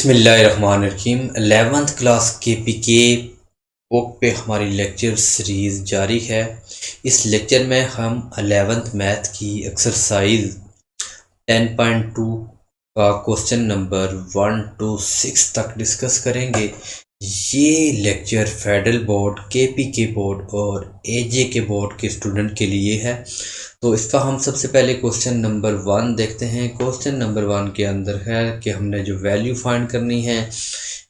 बिस्मिल्लाहिर्रहमानिर्रहीम 11th class के P के बुक पे हमारी लेक्चर सीरीज़ जारी है। इस लेक्चर में हम 11th मैथ की एक्सरसाइज 10.2 का क्वेश्चन नंबर 1 to 6 तक डिस्कस करेंगे। ये लेक्चर फेडरल बोर्ड, के बोर्ड और एजे के बोर्ड के स्टूडेंट के लिए है। तो इसका हम सबसे पहले क्वेश्चन नंबर 1 देखते हैं। क्वेश्चन नंबर 1 के अंदर है कि हमने जो वैल्यू फाइंड करनी है,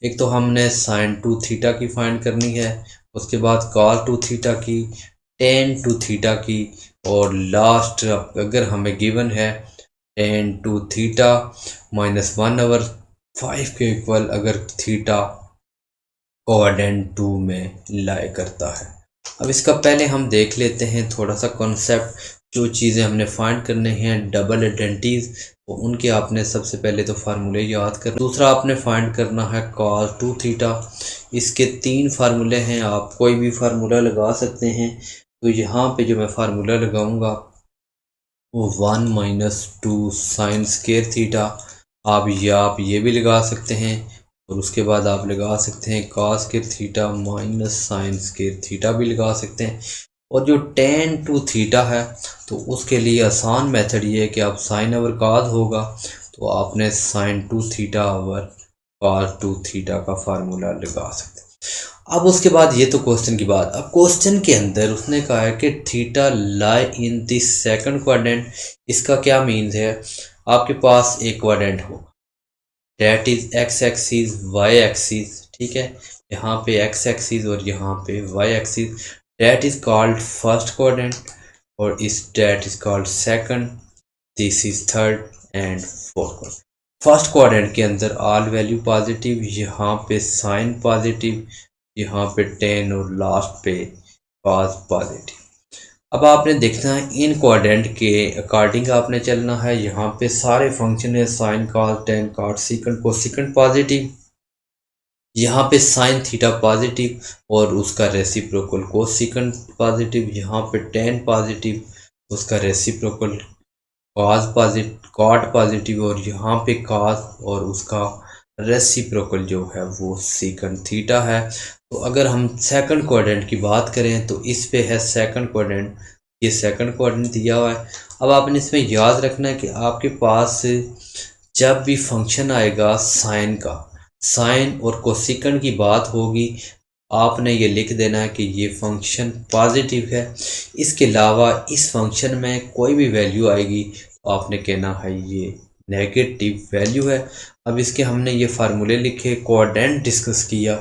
एक तो हमने साइन टू थीटा की फाइंड करनी है, उसके बाद कॉस टू थीटा की, टेन टू थीटा की, और लास्ट अगर हमें गिवन है टेन टू थीटा -1/5 के इक्वल अगर थीटा कोऑर्डिनेट 2 में लाई करता है। अब इसका पहले हम देख लेते हैं थोड़ा सा कॉन्सेप्ट। जो चीज़ें हमने फाइंड करने हैं डबल आइडेंटिटीज, तो उनके आपने सबसे पहले तो फार्मूले याद कर। दूसरा आपने फाइंड करना है cos 2 थीटा। इसके 3 फार्मूले हैं, आप कोई भी फार्मूला लगा सकते हैं। तो यहाँ पे जो मैं फार्मूला लगाऊंगा वो 1 - 2 साइन स्केयर थीटा। आप ये भी लगा सकते हैं, और उसके बाद आप लगा सकते हैं cos square theta minus sine square theta भी लगा सकते हैं। और जो टेन टू थीटा है, तो उसके लिए आसान मेथड ये है कि आप साइन ओवर cos होगा, तो आपने sign two theta over cos 2 theta का फार्मूला लगा सकते हैं। अब उसके बाद ये तो क्वेश्चन की बात। अब क्वेश्चन के अंदर उसने कहा है कि theta lie in this second quadrant. इसका क्या मीन्स है? आपके पास एक क्वाड्रेंट हो, that is x axis y axis, ठीक है। यहाँ पे एक्स एक्सिस और यहाँ पे y axis. That is called first quadrant और इस that is called second, this is third and fourth quadrant. First quadrant के अंदर ऑल वैल्यू पॉजिटिव, यहाँ पे साइन पॉजिटिव, यहाँ पे टेन और लास्ट पे कॉस पॉजिटिव। अब आपने देखना है इन क्वाड्रेंट के अकॉर्डिंग आपने चलना है। यहाँ पे सारे फंक्शन है sine cos tan cot secant cosecant positive, यहाँ पे साइन थीटा पॉजिटिव और उसका रेसिप्रोकल कोसिकंड पॉजिटिव, यहाँ पे टेन पॉजिटिव उसका reciprocal cos positive cot positive, और यहाँ पे कॉस और उसका रेसिप्रोकल जो है वो सीकंड थीटा है। तो अगर हम सेकंड क्वाड्रेंट की बात करें तो इस पे है सेकंड क्वाड्रेंट, ये सेकंड क्वाड्रेंट दिया हुआ है। अब आपने इसमें याद रखना है कि आपके पास जब भी फंक्शन आएगा साइन का, साइन और कोसिकंड की बात होगी, आपने ये लिख देना है कि ये फंक्शन पॉजिटिव है। इसके अलावा इस फंक्शन में कोई भी वैल्यू आएगी तो आपने कहना है ये नेगेटिव वैल्यू है। अब इसके हमने ये फार्मूले लिखे, कोऑर्डिनेट डिस्कस किया।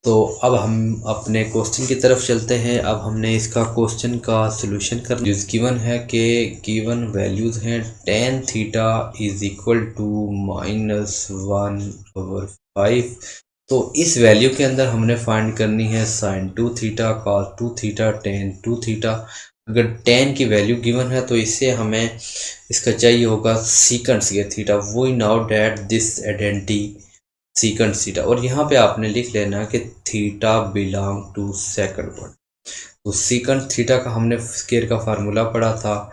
तो अब हम अपने क्वेश्चन की तरफ चलते हैं। अब हमने इसका क्वेश्चन का सलूशन करना। जो गिवन है कि गिवन वैल्यूज हैं tan theta is equal to -1/5। तो इस वैल्यू के अंदर हमने फाइंड करनी है sine two theta, cos two theta, tan two theta. अगर टेन की वैल्यू गिवन है तो इससे हमें इसका चाहिए होगा secant square theta. We now that this identity secant theta, और यहाँ पे आपने लिख लेना कि theta belong to second quadrant. तो सीकंड थीटा का हमने स्क्वायर का फार्मूला पढ़ा था,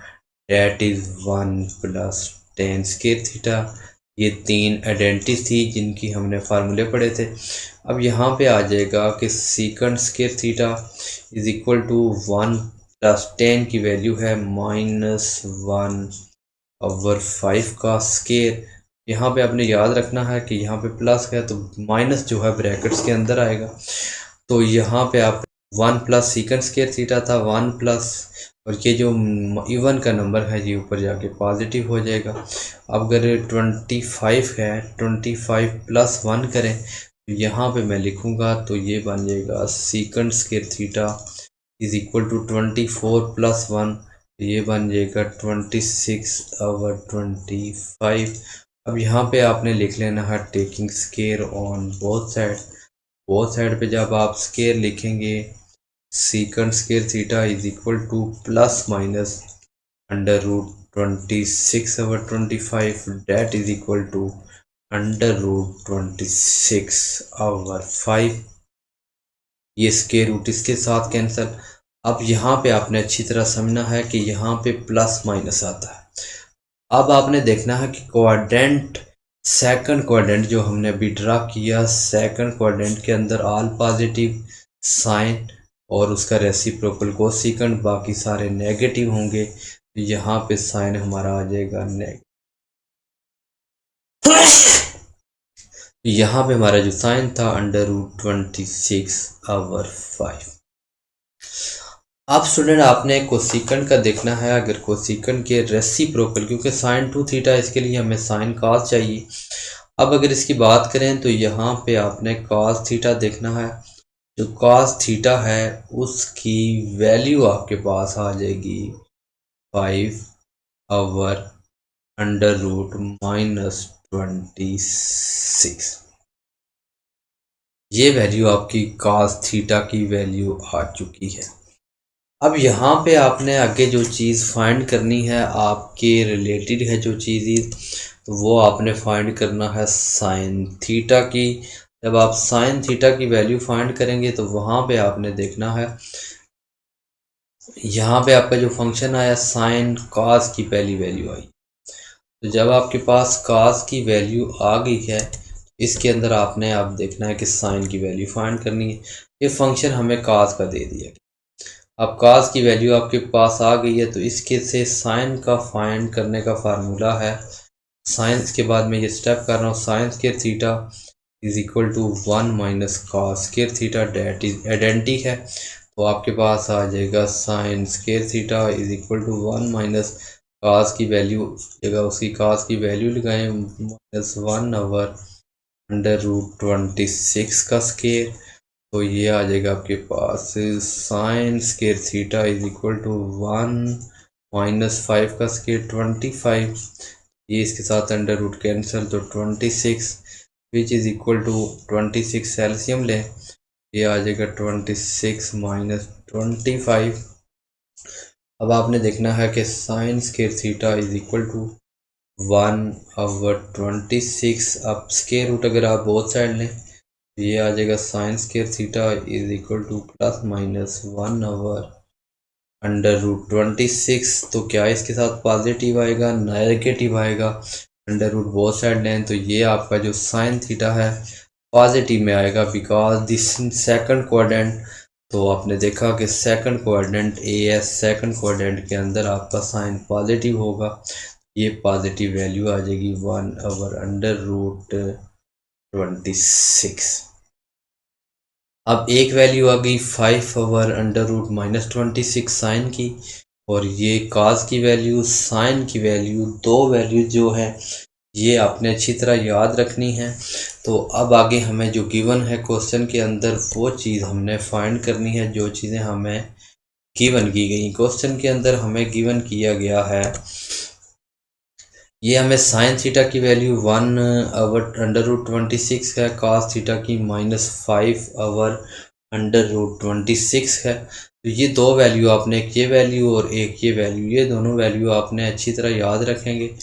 that is 1 + tan square theta. ये 3 आइडेंटिटी थी जिनकी हमने फार्मूले पढ़े थे। अब यहाँ पे आ जाएगा कि secant square theta is equal to 1 + tan की वैल्यू है -1/5 का स्क्वायर। यहाँ पे आपने याद रखना है कि यहाँ पे प्लस है तो माइनस जो है ब्रैकेट्स के अंदर आएगा। तो यहाँ पे आप 1 + सीकंड स्क्वायर थीटा था 1 प्लस, और ये जो इवन का नंबर है ये ऊपर जाके पॉजिटिव हो जाएगा। अब अगर 25 है, 25 + 1 करें तो यहाँ पे मैं लिखूँगा तो ये बन जाएगा secant square theta is equal to 24 + 1, तो ये बन जाएगा 26/25। अब यहाँ पे आपने लिख लेना है taking square on both side पे जब आप स्क्वायर लिखेंगे secant square theta is equal to ±√26/25, that is equal to √26/5। ये स्क्वायर रूट इसके साथ कैंसिल। अब यहाँ पे आपने अच्छी तरह समझना है कि यहाँ पे प्लस माइनस आता है। अब आपने देखना है कि क्वाड्रेंट सेकंड क्वाड्रेंट जो हमने अभी ड्रा किया, सेकंड क्वाड्रेंट के अंदर ऑल पॉजिटिव साइन और उसका रेसिप्रोकल कोसेकेंट, बाकी सारे नेगेटिव होंगे। तो यहाँ पे साइन हमारा आ जाएगा नेगेटिव। यहाँ पे हमारा जो साइन था √26/5। अब स्टूडेंट आपने कोसेकेंट का देखना है। अगर कोसेकेंट के रेसिप्रोकल, क्योंकि साइन 2 थीटा, इसके लिए हमें साइन कॉस चाहिए। अब अगर इसकी बात करें तो यहाँ पे आपने कॉस थीटा देखना है। जो कॉस थीटा है उसकी वैल्यू आपके पास आ जाएगी 5/√-26। ये वैल्यू आपकी कॉस थीटा की वैल्यू आ चुकी है। अब यहाँ पे आपने आगे जो चीज़ फाइंड करनी है, आपके रिलेटेड है जो चीज़, तो वो आपने फाइंड करना है साइन थीटा की। जब आप साइन थीटा की वैल्यू फाइंड करेंगे तो वहाँ पे आपने देखना है, यहाँ पे आपका जो फंक्शन आया साइन कॉस की पहली वैल्यू आई। तो जब आपके पास कॉस की वैल्यू आ गई है, इसके अंदर आपने आप देखना है कि साइन की वैल्यू फाइंड करनी है। ये फंक्शन हमें कॉस का दे दिया। अब कॉस की वैल्यू आपके पास आ गई है, तो इसके से साइन का फाइंड करने का फार्मूला है साइंस के बाद मैं ये स्टेप कर रहा हूँ, sine square theta is equal to 1 minus cos square theta, that is identity है। तो आपके पास आ जाएगा sine square theta is equal to 1 minus cos की वैल्यू जगह उसकी कॉस की वैल्यू लगाएं -1/√26 का स्क्वायर। तो ये आ जाएगा आपके पास sine square theta is equal to 1 minus 5 का स्क्वायर 25। ये इसके साथ अंडर रूट कैंसिल, तो 26 which is equal to 26 LCM लें, ये आ जाएगा 26 माइनस 25। अब आपने देखना है कि sine square theta is equal to 1/26। अब स्क्वायर रूट अगर आप बोथ साइड लें, ये आ जाएगा sine square theta is equal to plus minus 1/√26। तो क्या इसके साथ पॉजिटिव आएगा, नेगेटिव आएगा? अंडर रूट बोथ साइड लें तो ये आपका जो साइन थीटा है पॉजिटिव में आएगा, बिकॉज दिस सेकंड क्वाड्रेंट। तो आपने देखा कि second quadrant A S second quadrant के अंदर आपका साइन पॉजिटिव होगा। ये पॉजिटिव वैल्यू आ जाएगी 1/√26। अब एक वैल्यू आ गई 5/√-26 साइन की, और ये काज की वैल्यू, साइन की वैल्यू, दो वैल्यू जो है ये आपने अच्छी तरह याद रखनी है। तो अब आगे हमें जो गिवन है क्वेश्चन के अंदर वो चीज़ हमने फाइंड करनी है, जो चीज़ें हमें गिवन की गई। क्वेश्चन के अंदर हमें गिवन किया गया है, ये हमें साइन थीटा की वैल्यू 1/√26 है, कास थीटा की -5/√26 है। तो ये दो वैल्यू आपने, एक ये वैल्यू और एक ये वैल्यू, ये दोनों वैल्यू आपने अच्छी तरह याद रखेंगे।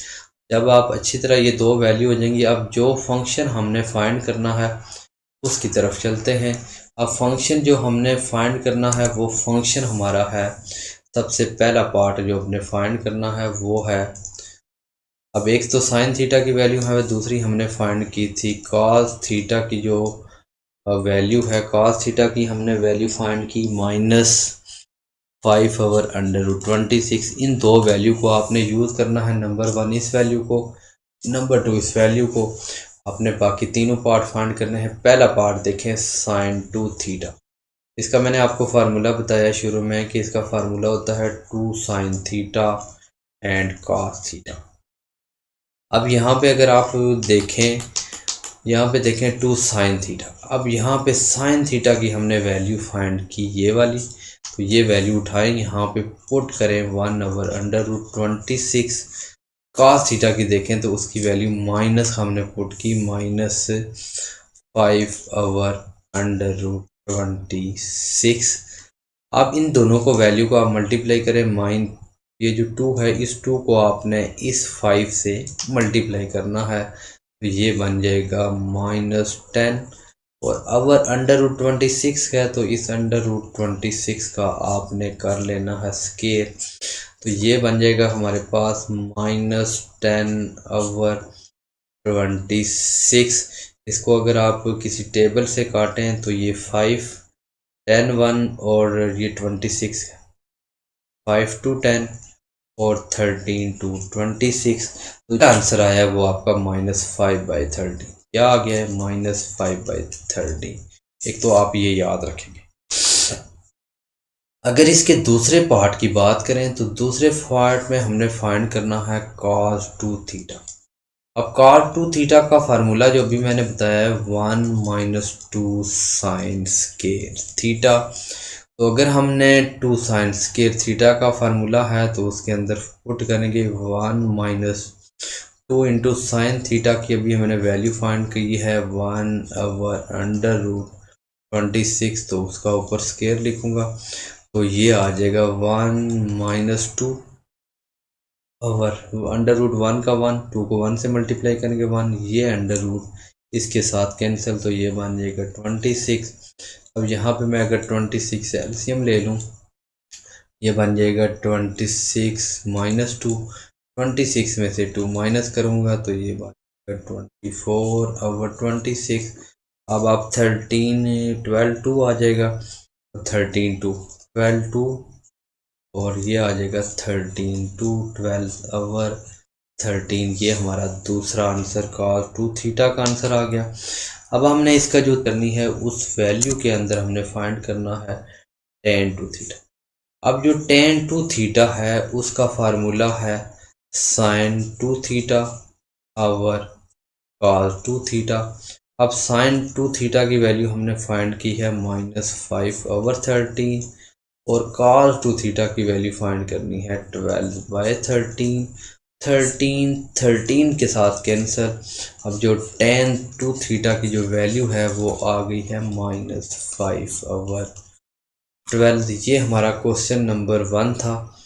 जब आप अच्छी तरह ये दो वैल्यू हो जाएंगी, अब जो फंक्शन हमने फाइंड करना है उसकी तरफ चलते हैं। अब फंक्शन जो हमने फाइंड करना है वो फंक्शन हमारा है, सबसे पहला पार्ट जो हमने फाइंड करना है वो है, अब एक तो साइन थीटा की वैल्यू है, दूसरी हमने फाइंड की थी कॉस थीटा की जो वैल्यू है। कॉस थीटा की हमने वैल्यू फाइंड की -5/√26। इन दो वैल्यू को आपने यूज़ करना है, नंबर 1 इस वैल्यू को, नंबर 2 इस वैल्यू को। आपने बाकी तीनों पार्ट फाइंड करने हैं। पहला पार्ट देखें, साइन 2 थीटा। इसका मैंने आपको फार्मूला बताया शुरू में कि इसका फार्मूला होता है 2 sine theta and cos theta. अब यहाँ पे अगर आप देखें, यहाँ पे देखें 2 साइन थीटा। अब यहाँ पे साइन थीटा की हमने वैल्यू फाइंड की ये वाली, तो ये वैल्यू उठाएं, यहाँ पे पुट करें 1/√26। कॉस थीटा की देखें तो उसकी वैल्यू माइनस हमने पुट की -5/√26। अब इन दोनों को वैल्यू को आप मल्टीप्लाई करें, ये जो 2 है इस 2 को आपने इस 5 से मल्टीप्लाई करना है, तो ये बन जाएगा -10। और अगर √26 है तो इस √26 का आपने कर लेना है स्क्वायर, तो ये बन जाएगा हमारे पास -10 26। इसको अगर आप किसी टेबल से काटें तो ये 5, 10, 1 और ये 26, 5 to 10 और 13 to 26। तो जो आंसर आया वो आपका -5/30। क्या आ गया है? -5/30। एक तो आप ये याद रखेंगे। अगर इसके दूसरे पार्ट की बात करें तो दूसरे पार्ट में हमने फाइंड करना है cos 2 थीटा। अब cos 2 थीटा का फार्मूला जो भी मैंने बताया है 1 - 2 साइन स्केर थीटा। तो अगर हमने 2 साइन स्केर थीटा का फार्मूला है तो उसके अंदर पुट करेंगे 1 - 2 इंटू साइन थीटा की अभी मैंने वैल्यू फाइंड की है 1/√26। तो उसका ऊपर स्केयर लिखूंगा तो ये आ जाएगा 1 - 2 ओवर √1 का 1, 2 को 1 से मल्टीप्लाई करेंगे 1, ये अंडर रूट इसके साथ कैंसिल तो ये बन जाएगा 26। अब यहाँ पे मैं अगर 26 से एलसीएम ले लूँ ये बन जाएगा 26 - 2। 26 में से 2 माइनस करूँगा तो ये बन जाएगा 24/26। अब आप 12 2 आ जाएगा 13 2 12 2 और ये आ जाएगा 13 2 12/13। ये हमारा दूसरा आंसर cos 2 थीटा का आंसर आ गया। अब हमने इसका जो करनी है उस वैल्यू के अंदर हमने फाइंड करना है tan 2 थीटा। अब जो tan 2 थीटा है उसका फार्मूला है sin 2 theta over cos 2 theta. अब sin 2 थीटा की वैल्यू हमने फाइंड की है -5/13 और cos 2 थीटा की वैल्यू फाइंड करनी है 12/13। 13 के साथ कैंसर। अब जो tan 2 थीटा की जो वैल्यू है वो आ गई है -5/12। ये हमारा क्वेश्चन नंबर 1 था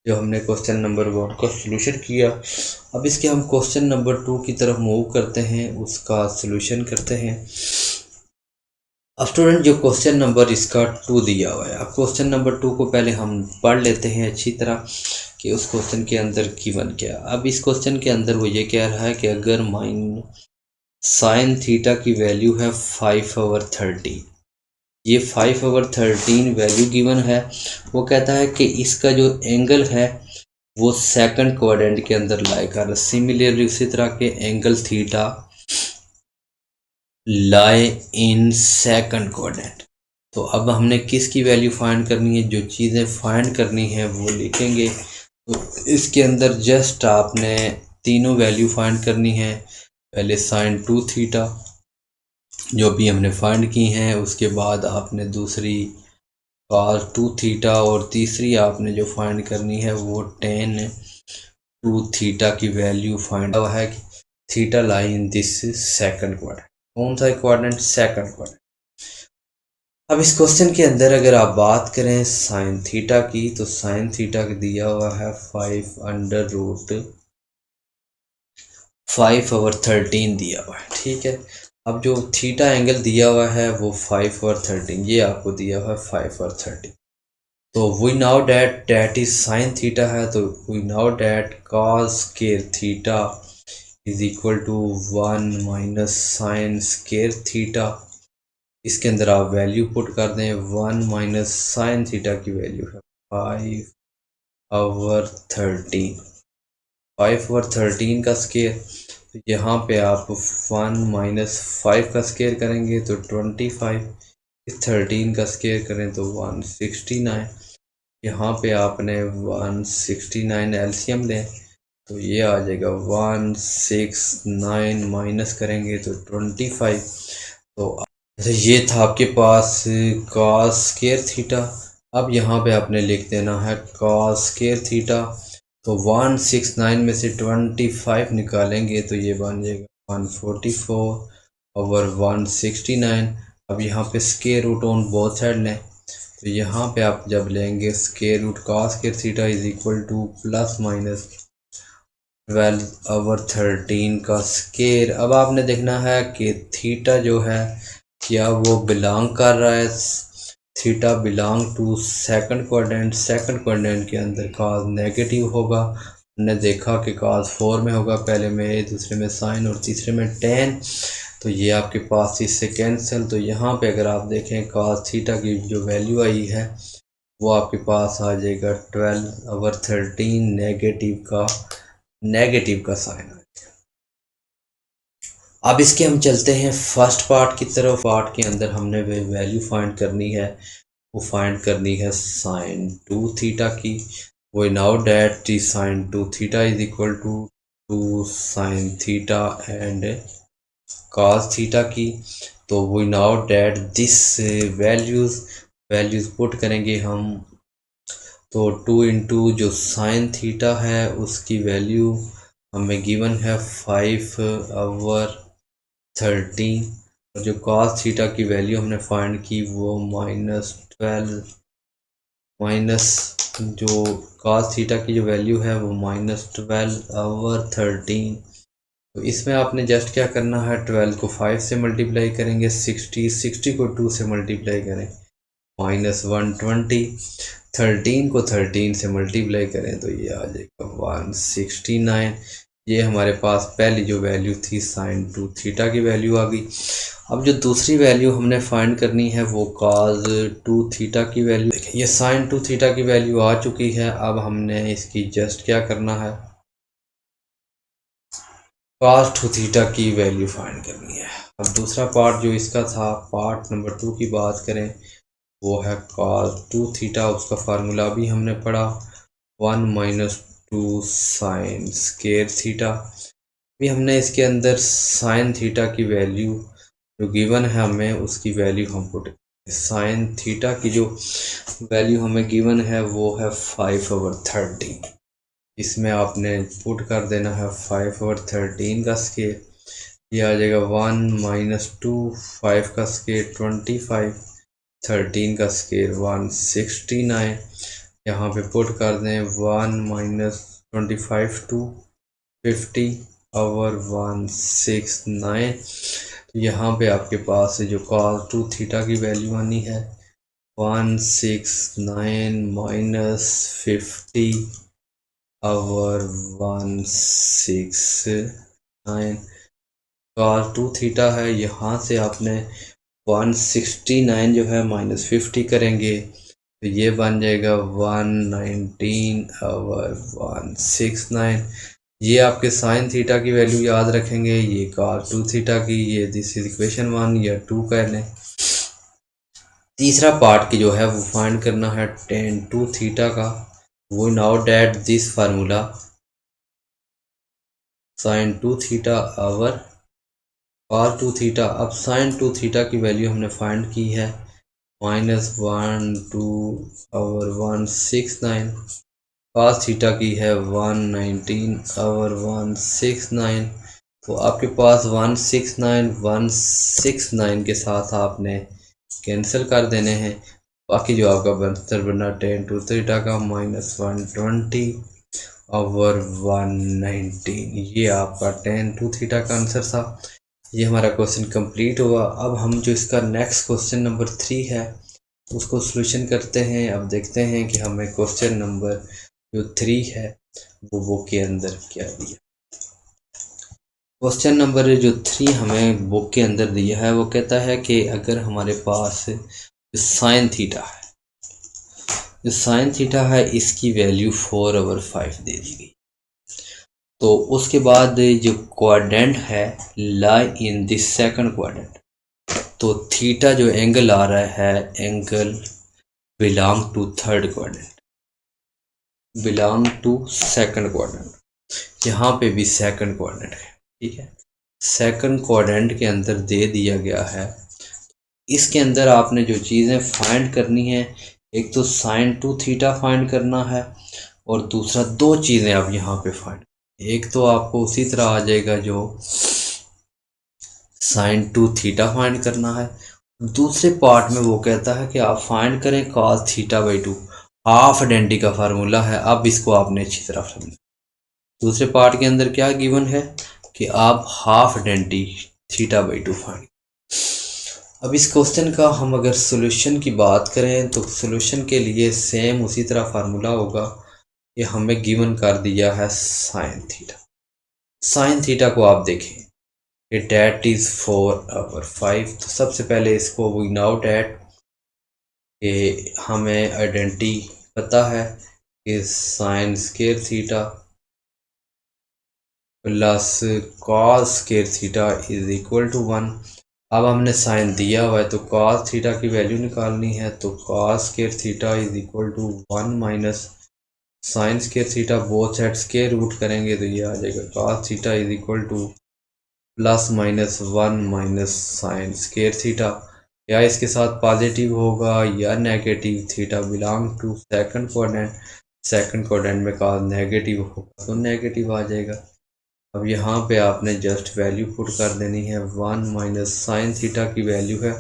जो हमने क्वेश्चन नंबर 1 का सलूशन किया। अब इसके हम क्वेश्चन नंबर 2 की तरफ मूव करते हैं, उसका सलूशन करते हैं। अब स्टूडेंट जो क्वेश्चन नंबर इसका 2 दिया हुआ है, अब क्वेश्चन नंबर 2 को पहले हम पढ़ लेते हैं अच्छी तरह कि उस क्वेश्चन के अंदर गिवन क्या। अब इस क्वेश्चन के अंदर वो ये कह रहा है कि अगर साइन थीटा की वैल्यू है 5/13, ये 5/13 वैल्यू गिवन है। वो कहता है कि इसका जो एंगल है वो सेकंड क्वाड्रेंट के अंदर लाई कर रहा है। सिमिलरली उसी तरह के angle theta lie in second quadrant. तो अब हमने किसकी वैल्यू फाइंड करनी है? जो चीज़ें फाइंड करनी है वो लिखेंगे। तो इसके अंदर जस्ट आपने तीनों वैल्यू फाइंड करनी है। पहले साइन 2 थीटा जो भी हमने फाइंड की हैं, उसके बाद आपने दूसरी cos 2 थीटा और तीसरी आपने जो फाइंड करनी है वो tan 2 थीटा की वैल्यू फाइंड हुआ है कि theta lie in this second quadrant. कौन सा क्वाड्रेंट? Second quadrant. अब इस क्वेश्चन के अंदर अगर आप बात करें साइन थीटा की तो साइन थीटा दिया हुआ है 5/13 दिया हुआ है, ठीक है। अब जो थीटा एंगल दिया हुआ है वो 5/13, ये आपको दिया हुआ है 5/13। तो we know that is sine theta है, तो we know that cos square theta is equal to 1 - sine square theta. इसके अंदर आप वैल्यू पुट कर दें। 1 - साइन थीटा की वैल्यू है 5/13। 5/13 का स्केयर, तो यहाँ पे आप 1 - 5 का स्केयर करेंगे तो 25, 13 का स्केयर करें तो 169। यहाँ पे आपने 169 एलसीएम लें तो ये आ जाएगा 169 माइनस करेंगे तो 25। तो ये था आपके पास cos स्केयर थीटा। अब यहाँ पे आपने लिख देना है cos स्केयर थीटा। तो 169 में से 25 निकालेंगे तो ये बन जाएगा 144/169। अब यहाँ पे square root on both side लें तो यहाँ पे आप जब लेंगे square root cos square theta is equal to +/12/13 का स्केयर। अब आपने देखना है कि थीटा जो है क्या वो बिलोंग कर रहा है, theta belong to second quadrant. Second quadrant के अंदर cos नेगेटिव होगा, हमने देखा कि cos 4 में होगा, पहले में दूसरे में sin और तीसरे में tan, तो ये आपके पास इससे कैंसिल। तो यहाँ पे अगर आप देखें cos थीटा की जो वैल्यू आई है वो आपके पास आ जाएगा 12/13 नेगेटिव का साइन। अब इसके हम चलते हैं फर्स्ट पार्ट की तरफ। पार्ट के अंदर हमने वैल्यू फाइंड करनी है, वो फाइंड करनी है sin 2 थीटा की। We now that the sin 2 theta is equal to 2 sin theta and cos theta की। तो we now that this values put करेंगे हम। तो 2 इंटू जो sin थीटा है उसकी वैल्यू हमें गिवन है 5/13, और जो cos थीटा की वैल्यू हमने फाइंड की वो जो cos थीटा की जो वैल्यू है वो -12/13। तो इसमें आपने जस्ट क्या करना है, 12 को 5 से मल्टीप्लाई करेंगे, 60 को 2 से मल्टीप्लाई करें -120, 13 को 13 से मल्टीप्लाई करें तो ये आ जाएगा 169। ये हमारे पास पहली जो वैल्यू थी sin 2 थीटा की वैल्यू आ गई। अब जो दूसरी वैल्यू हमने फाइंड करनी है वो cos 2 थीटा की वैल्यू। देखिए ये sin 2 थीटा की वैल्यू आ चुकी है। अब हमने इसकी जस्ट क्या करना है, cos 2 थीटा की वैल्यू फाइंड करनी है। अब दूसरा पार्ट जो इसका था, पार्ट नंबर 2 की बात करें, वो है cos 2 थीटा। उसका फार्मूला भी हमने पढ़ा, 1 - 2 sin स्केयर थीटा। अभी हमने इसके अंदर sin थीटा की वैल्यू जो गिवन है हमें उसकी वैल्यू हम पुट, sin थीटा की जो वैल्यू हमें गिवन है वो है 5/13। इसमें आपने पुट कर देना है 5/13 का स्केयर, ये आ जाएगा 1 - 2, 5 का स्केयर 25, 13 का स्केयर 169। यहाँ पे पुट कर दें 1 - 25 2 50/169। तो यहाँ पे आपके पास जो cos 2 थीटा की वैल्यू आनी है 169 - 50/169। cos 2 थीटा है, यहाँ से आपने 169 जो है -50 करेंगे तो ये बन जाएगा 119/169। ये आपके sin थीटा की वैल्यू याद रखेंगे, ये cos 2 थीटा की, ये दिस इज इक्वेशन 1 या 2 कह लें। तीसरा पार्ट की जो है वो फाइंड करना है tan 2 थीटा का। वो know that this formula sin 2 theta over cos 2 theta. अब sin 2 थीटा की वैल्यू हमने फाइंड की है -1/169, cos थीटा की है 119/169। तो आपके पास 169 के साथ आपने कैंसिल कर देने हैं। बाकी जो आपका आंसर बना tan 2 थीटा का -120/119, ये आपका tan 2 थीटा का आंसर था। ये हमारा क्वेश्चन कंप्लीट हुआ। अब हम जो इसका नेक्स्ट क्वेश्चन नंबर 3 है उसको सॉल्यूशन करते हैं। अब देखते हैं कि हमें क्वेश्चन नंबर जो 3 है वो बुक के अंदर क्या दिया। क्वेश्चन नंबर जो 3 हमें बुक के अंदर दिया है वो कहता है कि अगर हमारे पास साइन थीटा है, जो साइन थीटा है इसकी वैल्यू 4/5 दे दी गई, तो उसके बाद जो क्वाड्रेंट है lie in this second quadrant. तो थीटा जो एंगल आ रहा है, angle belong to third quadrant, belong to second quadrant. यहाँ पे भी सेकंड क्वाड्रेंट है, ठीक है। सेकंड क्वाड्रेंट के अंदर दे दिया गया है। इसके अंदर आपने जो चीज़ें फाइंड करनी है, एक तो sin 2 थीटा फाइंड करना है और दूसरा दो चीज़ें आप यहाँ पे फाइंड, एक तो आपको उसी तरह आ जाएगा जो sin 2 थीटा फाइंड करना है। दूसरे पार्ट में वो कहता है कि आप फाइंड करें cos θ/2, हाफ डेंटी का फार्मूला है। अब इसको आपने अच्छी तरह समझना। दूसरे पार्ट के अंदर क्या गिवन है कि आप हाफ डेंटी θ/2 फाइंड। अब इस क्वेश्चन का हम अगर सॉल्यूशन की बात करें तो सॉल्यूशन के लिए सेम उसी तरह फार्मूला होगा। ये हमें गिवन कर दिया है साइन थीटा। साइन थीटा को आप देखें, ये डेट इज 4/5। तो सबसे पहले इसको वी नाउ डेट, ये हमें आइडेंटिटी पता है कि sine square theta plus cos square theta is equal to 1। अब हमने साइन दिया हुआ है तो कॉस थीटा की वैल्यू निकालनी है, तो cos square theta is equal to 1 minus sine square theta, both side square root करेंगे तो ये आ जाएगा cos theta is equal to plus minus 1 minus sine square theta. या इसके साथ पॉजिटिव होगा या negative, theta belong to second quadrant, second quadrant में कॉस नेगेटिव होगा तो नेगेटिव आ जाएगा। अब यहाँ पे आपने जस्ट वैल्यू पुट कर देनी है। 1 माइनस साइन थीटा की वैल्यू है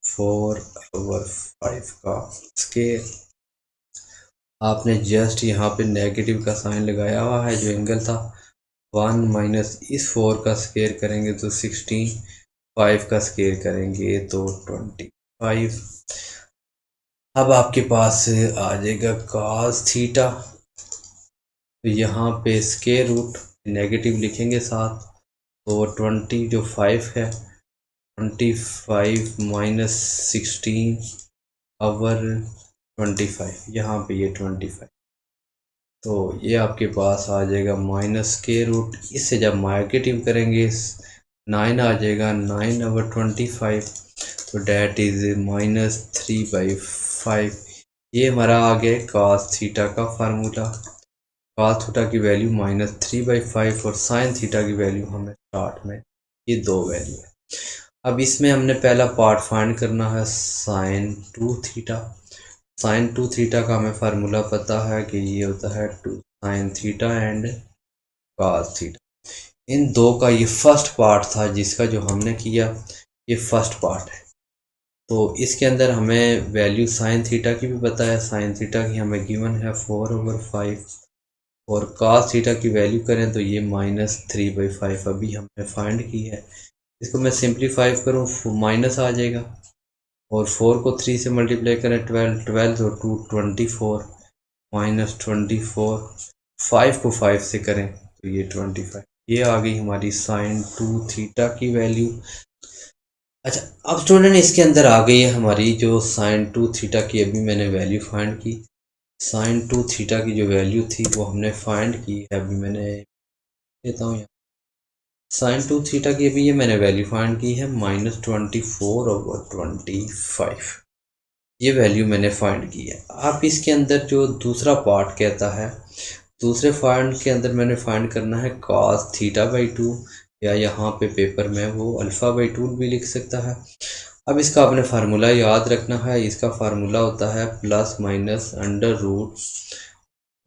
4/5 का स्केयर। आपने जस्ट यहाँ पे नेगेटिव का साइन लगाया हुआ है जो एंगल था। 1 माइनस इस 4 का स्केयर करेंगे तो 16, 5 का स्केयर करेंगे तो 25। अब आपके पास आ जाएगा cos थीटा, तो यहाँ पे स्केयर रूट नेगेटिव लिखेंगे साथ, तो 20 जो 5 है 25 माइनस 16/25, यहाँ पे ये 25, तो ये आपके पास आ जाएगा माइनस स्केयर रूट। इससे जब नेगेटिव करेंगे 9 आ जाएगा 9/25, तो डेट इज -3/5। ये हमारा आ गया cos थीटा का फार्मूला। cos थीटा की वैल्यू -3/5 और साइन थीटा की वैल्यू हमें चार्ट में ये दो वैल्यू है। अब इसमें हमने पहला पार्ट फाइंड करना है साइन 2 थीटा। साइन 2 थीटा का हमें फार्मूला पता है कि ये होता है 2 sine theta and cos theta. इन दो का ये फर्स्ट पार्ट था जिसका जो हमने किया, ये फर्स्ट पार्ट है। तो इसके अंदर हमें वैल्यू साइन थीटा की भी पता है, साइन थीटा की हमें गिवन है 4/5 और cos थीटा की वैल्यू करें तो ये -3/5 अभी हमने फाइंड की है। इसको मैं सिंप्लीफाई करूँ माइनस आ जाएगा और 4 को 3 से मल्टीप्लाई करें 12 तो 24 -24, 5 को 5 से करें तो ये 25। ये आ गई हमारी साइन 2 थीटा की वैल्यू। अच्छा, अब स्टूडेंट इसके अंदर आ गई है हमारी जो साइन 2 थीटा की अभी मैंने वैल्यू फाइंड की। साइन 2 थीटा की जो वैल्यू थी वो हमने फाइंड की है, अभी मैंने देता हूँ यहाँ। साइन 2 थीटा की अभी ये मैंने वैल्यू फाइंड की है -24/25, ये वैल्यू मैंने फाइंड की है। आप इसके अंदर जो दूसरा पार्ट कहता है, दूसरे फाइंड के अंदर मैंने फाइंड करना है cos θ/2, या यहाँ पे पेपर में वो α/2 भी लिख सकता है। अब इसका आपने फार्मूला याद रखना है। इसका फार्मूला होता है +-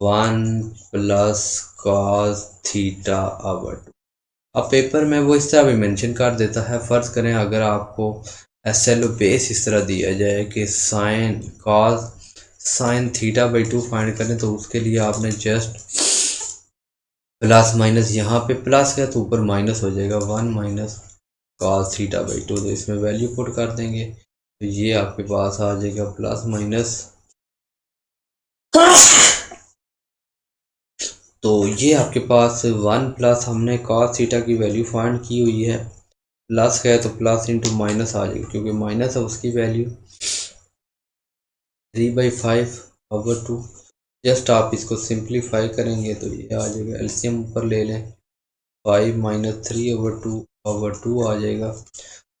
√1 + cos θ/2। अब पेपर में वो इस तरह भी मेंशन कर देता है। फ़र्ज़ करें अगर आपको SLO बेस इस तरह दिया जाए कि साइन θ/2 फाइंड करें, तो उसके लिए आपने जस्ट प्लस माइनस, यहाँ पे प्लस है तो ऊपर माइनस हो जाएगा 1 माइनस cos θ/2, तो इसमें वैल्यू पुट कर देंगे तो ये आपके पास आ जाएगा प्लस माइनस, तो ये आपके पास 1 प्लस हमने cos θ की वैल्यू फाइंड की हुई है, प्लस है तो प्लस इंटू माइनस आ जाएगा क्योंकि माइनस है उसकी वैल्यू 3/5/2। जस्ट आप इसको सिंप्लीफाई करेंगे तो ये आ जाएगा, एलसीएम ऊपर ले लें, 5 - 3/2 आ जाएगा,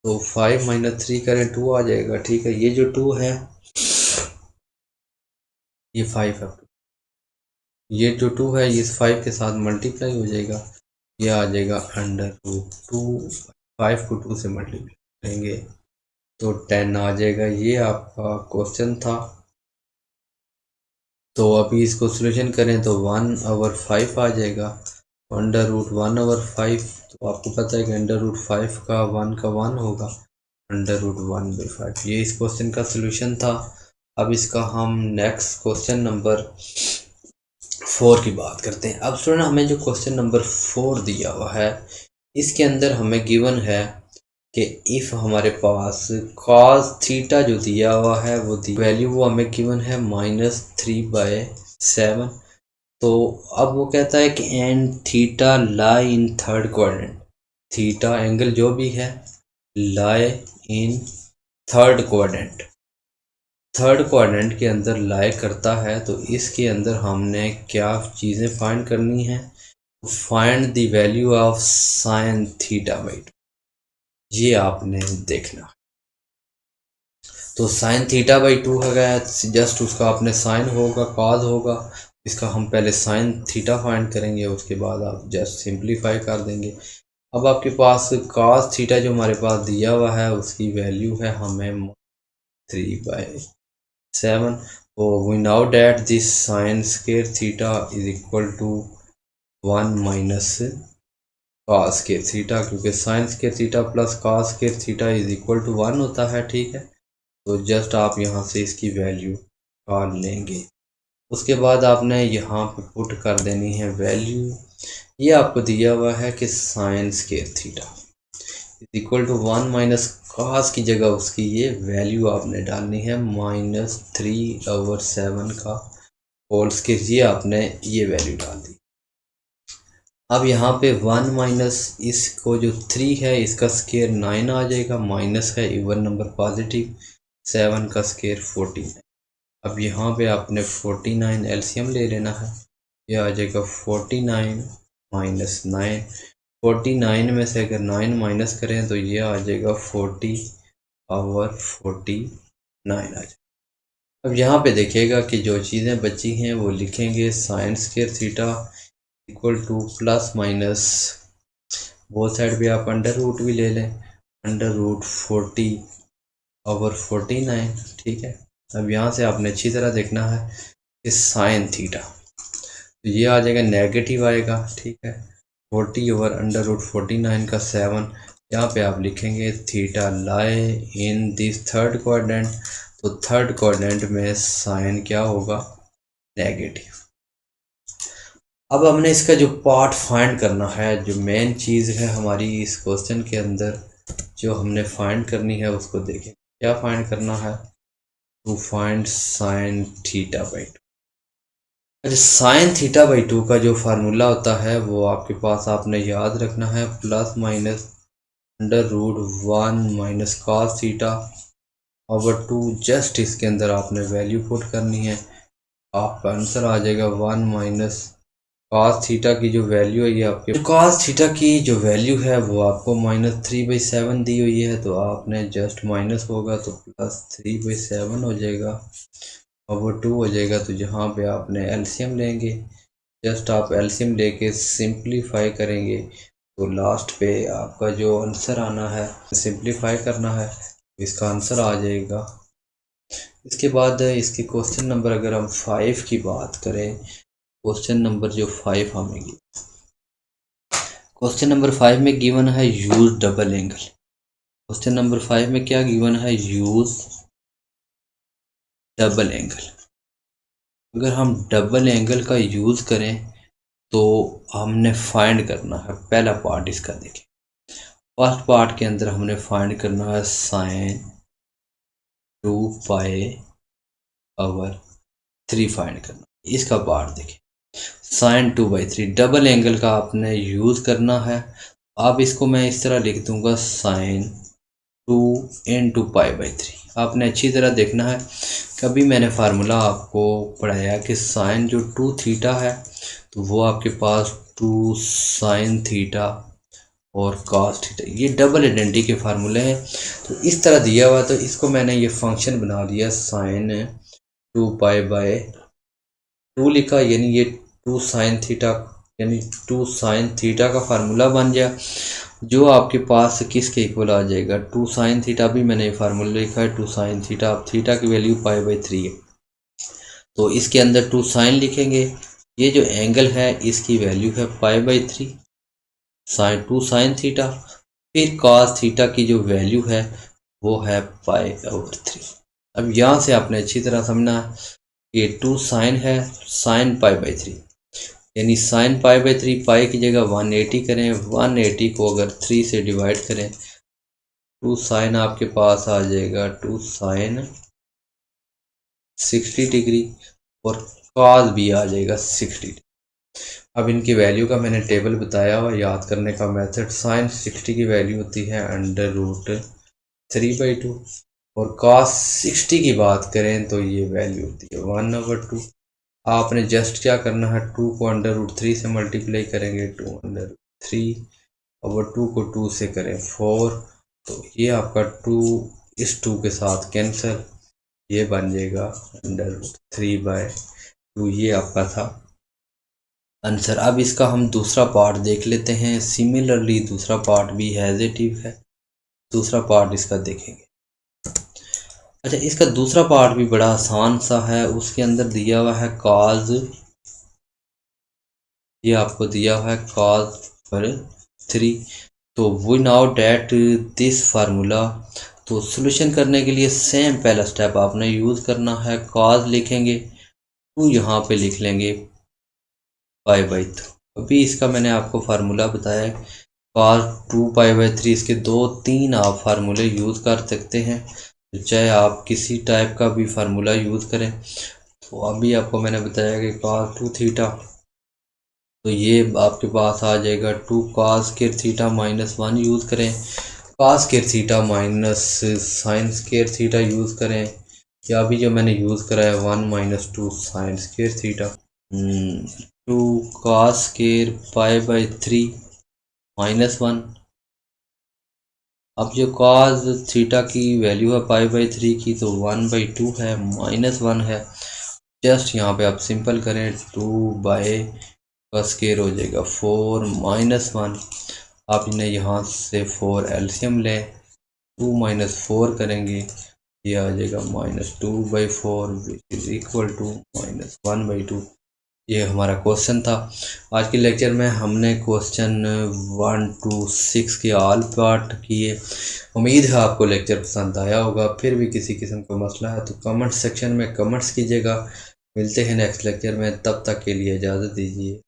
तो 5 - 3 करें 2 आ जाएगा। ठीक है, ये जो 2 है ये 5 है, ये जो 2 है ये इस 5 के साथ मल्टीप्लाई हो जाएगा, ये आ जाएगा √2। 5 को 2 से मल्टीप्लाई करेंगे तो 10 आ जाएगा। ये आपका क्वेश्चन था। तो अभी इसको सोल्यूशन करें तो 1/5 आ जाएगा, √1/5, तो आपको पता है कि √5 का 1 का 1 होगा, √1/5। ये इस क्वेश्चन का सोल्यूशन था। अब इसका हम नेक्स्ट क्वेश्चन नंबर 4 की बात करते हैं। अब स्टूडेंट हमें जो क्वेश्चन नंबर 4 दिया हुआ है, इसके अंदर हमें गिवन है कि इफ़ हमारे पास cos थीटा जो दिया हुआ है वो वैल्यू वो हमें गिवन है -3/7, तो अब वो कहता है कि and theta lie in third quadrant, theta angle जो भी है lie in third quadrant, third quadrant के अंदर लाई करता है। तो इसके अंदर हमने क्या चीज़ें फाइंड करनी है, find the value of sine theta by 2, ये आपने देखना। तो साइन थीटा बाई 2 है गया, जस्ट उसका अपने साइन होगा कॉज होगा, इसका हम पहले साइन थीटा फाइंड करेंगे, उसके बाद आप जस्ट सिंप्लीफाई कर देंगे। अब आपके पास कॉस थीटा जो हमारे पास दिया हुआ है उसकी वैल्यू है हमें 3/7। तो we now that this sine square theta is equal to 1 minus cos square theta, क्योंकि sine square theta plus cos square theta is equal to 1 होता है, ठीक है। तो जस्ट आप यहाँ से इसकी वैल्यू निकाल लेंगे। उसके बाद आपने यहाँ पे पुट कर देनी है वैल्यू, ये आपको दिया हुआ है कि sine square theta is equal to 1 minus cos की जगह उसकी ये वैल्यू आपने डालनी है -3/7 का होल स्क्वायर, ये आपने ये वैल्यू डाल दी। अब यहाँ पे 1 माइनस इसको जो 3 है इसका स्क्वायर 9 आ जाएगा, माइनस है इवन नंबर पॉजिटिव, 7 का स्क्वायर 14। अब यहाँ पे आपने 49 एलसीएम ले लेना है, यह आ जाएगा 49 माइनस 9, 49 में से अगर 9 माइनस करें तो ये आ जाएगा 40/49 आ जाएगा। अब यहाँ पे देखिएगा कि जो चीज़ें बची हैं वो लिखेंगे sign square theta equal to plus minus, वो साइड पे आप अंडर रूट भी ले लें, अंडर रूट 40/49, ठीक है। अब यहाँ से आपने अच्छी तरह देखना है कि साइन थीटा, तो ये आ जाएगा नेगेटिव आएगा, ठीक है। 40/√49 का 7, यहाँ पे आप लिखेंगे theta lie in this third quadrant, तो थर्ड क्वाड्रेंट में साइन क्या होगा, नेगेटिव। अब हमने इसका जो पार्ट फाइंड करना है, जो मेन चीज़ है हमारी इस क्वेश्चन के अंदर जो हमने फाइंड करनी है उसको देखें। क्या फाइंड करना है, to find sine theta by 2। अच्छा, साइन थीटा बाई 2 का जो फार्मूला होता है वो आपके पास आपने याद रखना है plus minus √1 minus cos theta over 2, just इसके अंदर आपने वैल्यू पुट करनी है, आपका आंसर आ जाएगा 1 माइनस कॉस थीटा की जो वैल्यू है, ये आपके कॉस थीटा की जो वैल्यू है वो आपको -3/7 दी हुई है, तो आपने जस्ट माइनस होगा तो +3/7 हो जाएगा, ओवर 2 हो जाएगा। तो जहाँ पे आपने एलसीएम लेंगे, जस्ट आप एलसीएम लेके सिंप्लीफाई करेंगे तो लास्ट पे आपका जो आंसर आना है, सिंप्लीफाई करना है, इसका आंसर आ जाएगा। इसके बाद इसके क्वेश्चन नंबर अगर हम 5 की बात करें, क्वेश्चन नंबर जो 5 हमें क्वेश्चन नंबर 5 में गिवन है use double angle. Question number 5 में क्या गिवन है, यूज डबल एंगल। अगर हम डबल एंगल का यूज करें तो हमने फाइंड करना है, पहला पार्ट इसका देखें। फर्स्ट पार्ट के अंदर हमने फाइंड करना है साइन 2π/3 फाइंड करना, इसका पार्ट देखें। साइन 2/3 डबल एंगल का आपने यूज़ करना है। अब इसको मैं इस तरह लिख दूंगा साइन 2 × π/3। आपने अच्छी तरह देखना है, कभी मैंने फार्मूला आपको पढ़ाया कि साइन जो 2 थीटा है तो वो आपके पास 2 साइन थीटा और कॉस थीटा, ये डबल आइडेंटिटी के फार्मूले हैं। तो इस तरह दिया हुआ, तो इसको मैंने ये फंक्शन बना दिया साइन 2π/2 लिखा, यानी ये 2 साइन थीटा, यानी 2 साइन थीटा का फार्मूला बन गया, जो आपके पास किसके इक्वल आ जाएगा, 2 साइन थीटा भी मैंने फार्मूला लिखा है 2 साइन थीटा। अब थीटा की वैल्यू π/3 है, तो इसके अंदर 2 साइन लिखेंगे, ये जो एंगल है इसकी वैल्यू है π/3 साइन 2 साइन थीटा, फिर कॉस थीटा की जो वैल्यू है वो है π/3। अब यहाँ से आपने अच्छी तरह समझना है, ये 2 साइन है साइन π/3, यानी साइन π/3, पाई की जगह 180 करें, 180 को अगर 3 से डिवाइड करें 2 साइन आपके पास आ जाएगा 2 साइन 60 डिग्री और कॉस भी आ जाएगा 60 डिग्री। अब इनकी वैल्यू का मैंने टेबल बताया हुआ, याद करने का मेथड। साइन 60 की वैल्यू होती है √3/2 और cos 60 की बात करें तो ये वैल्यू होती है 1/2। आपने जस्ट क्या करना है, 2 को √3 से मल्टीप्लाई करेंगे, 2/3/2 को 2 से करें 4, तो ये आपका 2 इस 2 के साथ कैंसिल, ये बन जाएगा √3/2। ये आपका था आंसर। अब इसका हम दूसरा पार्ट देख लेते हैं। सिमिलरली दूसरा पार्ट भी हैजेटिव है, दूसरा पार्ट इसका देखेंगे। अच्छा, इसका दूसरा पार्ट भी बड़ा आसान सा है। उसके अंदर दिया हुआ है cos, ये आपको दिया हुआ है cos/3। तो we now that this formula, तो सॉल्यूशन करने के लिए सेम पहला स्टेप आपने यूज़ करना है। cos लिखेंगे, 2 यहाँ पे लिख लेंगे π/2। अभी इसका मैंने आपको फार्मूला बताया है cos 2π/3। इसके 2-3 आप फार्मूले यूज़ कर सकते हैं, चाहे आप किसी टाइप का भी फार्मूला यूज़ करें। तो अभी आपको मैंने बताया कि cos 2θ, तो ये आपके पास आ जाएगा 2 cos² -1 यूज़ करें, cos² माइनस sin² यूज़ करें, या अभी जो मैंने यूज़ करा है 1 - 2 sin², 2 cos² π/3 -1। अब जो cos की वैल्यू है π/3 की, तो 1/2 है, -1 है। जस्ट यहाँ पे आप सिंपल करें, 2/cos² हो जाएगा 4 -1। आप इन्हें यहाँ से 4 एलसीएम लें, 2 - 4 करेंगे, ये आ जाएगा -2/4 विच इज़ इक्वल टू -1/2। ये हमारा क्वेश्चन था। आज के लेक्चर में हमने क्वेश्चन 1 to 6 के ऑल पार्ट किए। उम्मीद है आपको लेक्चर पसंद आया होगा। फिर भी किसी किस्म का मसला है तो कमेंट सेक्शन में कमेंट्स कीजिएगा। मिलते हैं नेक्स्ट लेक्चर में, तब तक के लिए इजाज़त दीजिए।